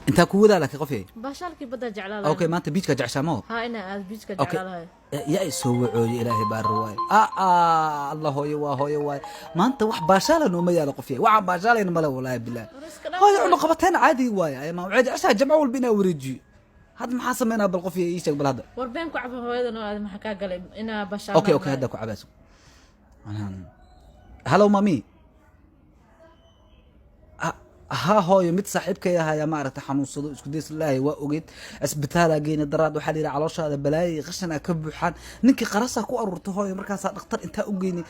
انت كودا لك قفي باشالكي بدا جعلها اوكي ما انت بيتك جعشامو ها انا بيتك اوكي جعلها يا يسوع الهي بارواي الله هو يواي ما انت wax baashalan uma yaalo qofiyay waxa baashalan ma la walaa bilaa hooyo unu qabateen caadi waay ay ma wacid asha jamco walbina wareejiyo had maxaa sameynaa bal qofiyay ii sheeg bal hada warbeen ku cabo hooyadan oo aad maxaa ka galay ina baashalan اوكي hada ku cabaas hello mami ها هاي مت صاحبك يا هيا ما عرفت حنوصل اسكو ديس الله واوجد اسبتالا جينا دراد waxaa liira caloosha hada balaay qashana ka buuxan ninki qarasa ku arurto hooyo markaas dhaqtar inta u geeyni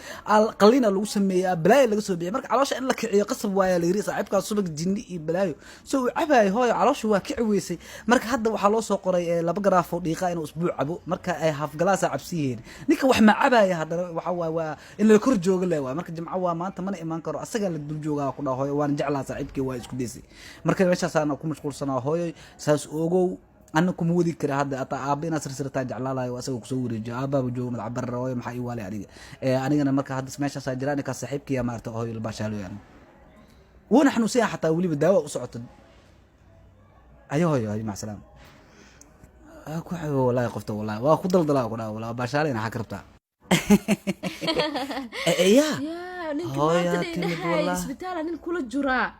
qalina lagu sameeyaa balaay laga soo bixiyo marka caloosha in la kiciyo qasab waaya la yiri saaxiibka subag jinni iyo balaayo soo cabay hooyo caloosha waa kici weysay marka hadda waxa loo soo qoray laba garaaf oo dhiiqa inuu usbuuc cabo marka ay half glass cabsiyeen ninka wax ma cabaya hadda waxa waa in la kor joogo leeyahay marka jimco waa maanta mana iman karo asaga la dul joogaa ku dhaho waan jeclaa saaxiibkii waa isku deysay marka meeshaas aan ku mashquulsanaa hooyo saas ogow أنا كم ودي كره هذا أتا أبينا سر تاج على لا وأسوي كسور جا أبا بجو من عبر رواية محي والي عليه أنا مركز هذا سماشة ساجراني كصاحب كيا مارته هاي الباشالو يعني ونحن سيا حتى ولي بالدواء وصعد أيوه مع السلامة أكو والله قفته والله وأخذ ضل ولا باشالين حكربتها يا نك ما تدري نحاي سبتالا نك كل جراء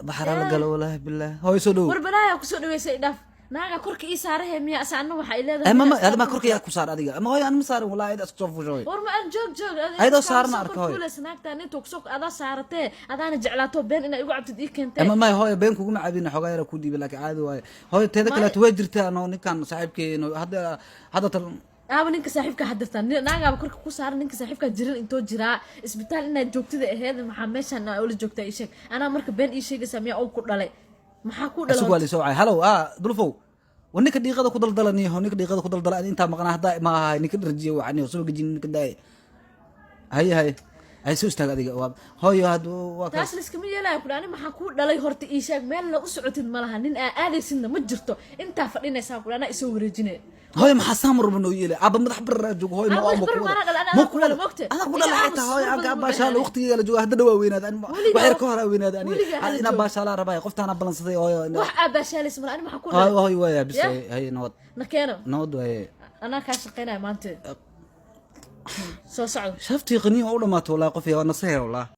بحر الله والله بالله هاي سدو وربنا يكسر ويسيدف ناقة كرك إيساره مية أسعنه وحيله هذا ما كرك ياكل صار هذيك أما هاي أنا مسار والله هذا أسقف شوي ورما أن جوج هذا صارنا أركوي كل سناك تاني توكسوك هذا صارته هذا أنا جعلته بين إنه يقعد تديك أنت أما ما هاي بينكم جمع عبينا حقائر كودي بلاك عادي هاي تذكر لا توجرتها أنا نكان صاحبك إنه هذا ninka saaxiibka hadirtan naaga korka ku saaran ninka saaxiibka jirin intoo jiraa isbitaal inaad joogtida aheed maxaa meeshan oo la joogtaa ii sheeg ana marka been ii sheegaysa miya oo ku dhalay maxaa ku dhalay su'aal soo ay hello dulfo waninka dhiiqada ku daldalani ninka dhiiqada ku daldalani inta maqnaa hada ma aha ninka dharjiyo waxani soo gajin ninka daay hay soo istaag adiga hooyo hadu waa taas liskama yeelay ku dhaani maxaa ku dhalay horta ii sheeg meel la u socotid malaha nin aadaysidna ma jirto inta fadhinaysa ku dhaana isoo wareejinay هاي ما حسام ربنا يلي عب مدح برا جوج هاي ما مو كل أنا أقول لك حتى هاي أنا باشال أختي يلا جوا هذا دوا وين هذا وحير كهرة وين هذا أنا باشال رباي قفت أنا بلنصدي هاي وح باشال اسمه أنا ما حكون هاي ويا بس هاي نود نكينه نود ويا أنا كاشقينا ما أنت سو صعب شفتي غنية أول ما تولى قفي وأنا صهير والله